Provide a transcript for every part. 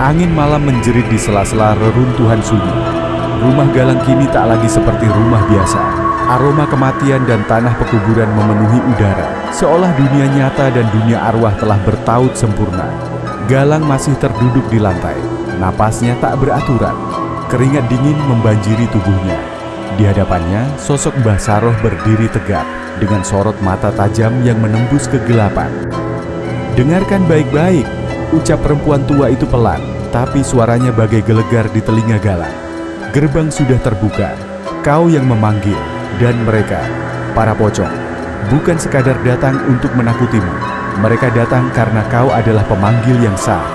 Angin malam menjerit di sela-sela reruntuhan sunyi. Rumah Galang kini tak lagi seperti rumah biasa. Aroma kematian dan tanah pekuburan memenuhi udara, seolah dunia nyata dan dunia arwah telah bertaut sempurna. Galang masih terduduk di lantai, napasnya tak beraturan. Keringat dingin membanjiri tubuhnya. Di hadapannya, sosok Mbah Saroh berdiri tegap dengan sorot mata tajam yang menembus kegelapan. "Dengarkan baik-baik," ucap perempuan tua itu pelan, tapi suaranya bagai gelegar di telinga Galang. "Gerbang sudah terbuka. Kau yang memanggil, dan mereka, para pocong, bukan sekadar datang untuk menakutimu. Mereka datang karena kau adalah pemanggil yang sah."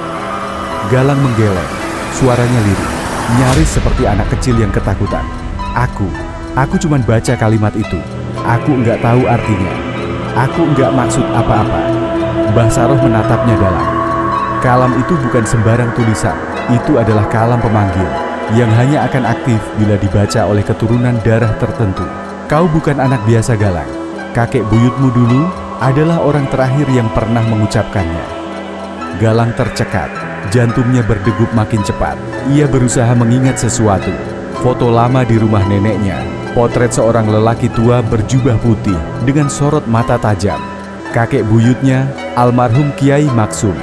Galang menggeleng, suaranya lirih, nyaris seperti anak kecil yang ketakutan. Aku cuma baca kalimat itu. Aku enggak tahu artinya. Aku enggak maksud apa-apa." Mbah Saroh menatapnya dalam. "Kalam itu bukan sembarang tulisan. Itu adalah kalam pemanggil yang hanya akan aktif bila dibaca oleh keturunan darah tertentu. Kau bukan anak biasa, Galang. Kakek buyutmu dulu adalah orang terakhir yang pernah mengucapkannya." Galang tercekat, jantungnya berdegup makin cepat. Ia berusaha mengingat sesuatu. Foto lama di rumah neneknya, potret seorang lelaki tua berjubah putih dengan sorot mata tajam. Kakek buyutnya, almarhum Kiai Maksum.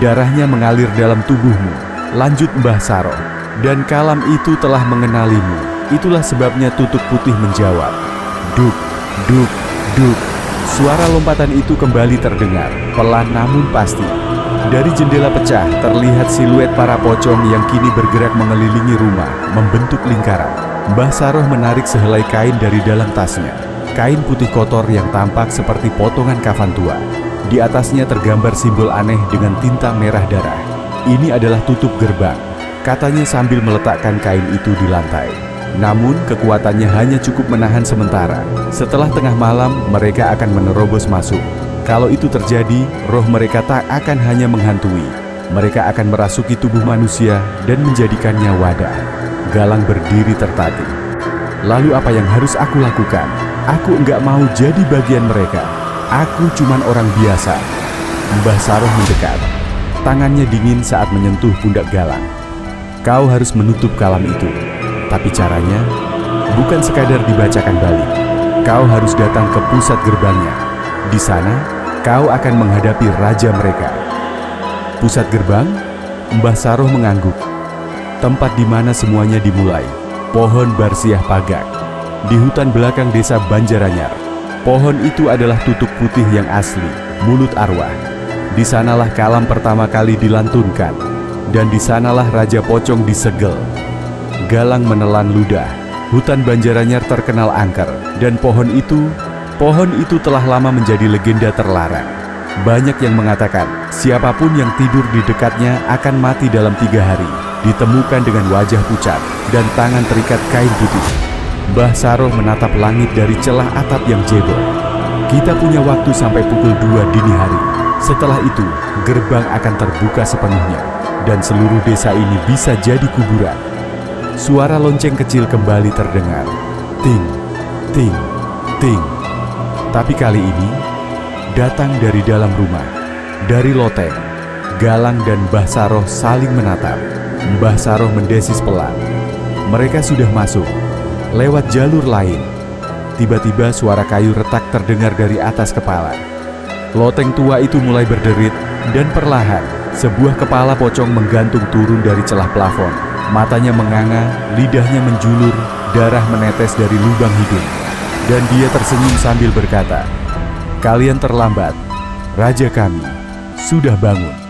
"Darahnya mengalir dalam tubuhmu," lanjut Mbah Saroh. "Dan kalam itu telah mengenalimu. Itulah sebabnya tutuk putih menjawab." Duk, duk, duk. Suara lompatan itu kembali terdengar, pelan namun pasti. Dari jendela pecah terlihat siluet para pocong yang kini bergerak mengelilingi rumah, membentuk lingkaran. Mbah Saroh menarik sehelai kain dari dalam tasnya. Kain putih kotor yang tampak seperti potongan kafan tua. Di atasnya tergambar simbol aneh dengan tinta merah darah. "Ini adalah tutup gerbang," katanya sambil meletakkan kain itu di lantai. Namun kekuatannya hanya cukup menahan sementara. Setelah tengah malam mereka akan menerobos masuk. Kalau itu terjadi, roh mereka tak akan hanya menghantui. Mereka akan merasuki tubuh manusia dan menjadikannya wadah. Galang berdiri tertatih. "Lalu apa yang harus aku lakukan? Aku enggak mau jadi bagian mereka. Aku cuman orang biasa." Mbah Saroh mendekat. Tangannya dingin saat menyentuh pundak Galang. "Kau harus menutup kalam itu. Tapi caranya bukan sekadar dibacakan balik. Kau harus datang ke pusat gerbangnya. Di sana, kau akan menghadapi raja mereka." "Pusat gerbang?" Mbah Saroh mengangguk. "Tempat di mana semuanya dimulai. Pohon Barsiah Pagak. Di hutan belakang desa Banjaranyar. Pohon itu adalah tutuk putih yang asli, mulut arwah. Di sanalah kalam pertama kali dilantunkan. Dan di sanalah Raja Pocong disegel." Galang menelan ludah. Hutan Banjaranyar terkenal angker, dan pohon itu telah lama menjadi legenda terlarang. Banyak yang mengatakan siapapun yang tidur di dekatnya akan mati dalam 3 hari. Ditemukan dengan wajah pucat dan tangan terikat kain putih. Mbah Saroh menatap langit dari celah atap yang jebol. "Kita punya waktu sampai pukul 2 dini hari. Setelah itu, gerbang akan terbuka sepenuhnya, dan seluruh desa ini bisa jadi kuburan." Suara lonceng kecil kembali terdengar. Ting, ting, ting. Tapi kali ini, datang dari dalam rumah. Dari loteng, Galang dan Mbah Saroh saling menatap. Mbah Saroh mendesis pelan. Mereka sudah masuk, lewat jalur lain. Tiba-tiba suara kayu retak terdengar dari atas kepala. Loteng tua itu mulai berderit, dan perlahan, sebuah kepala pocong menggantung turun dari celah plafon. Matanya menganga, lidahnya menjulur, darah menetes dari lubang hidung. Dan dia tersenyum sambil berkata, "Kalian terlambat. Raja kami sudah bangun."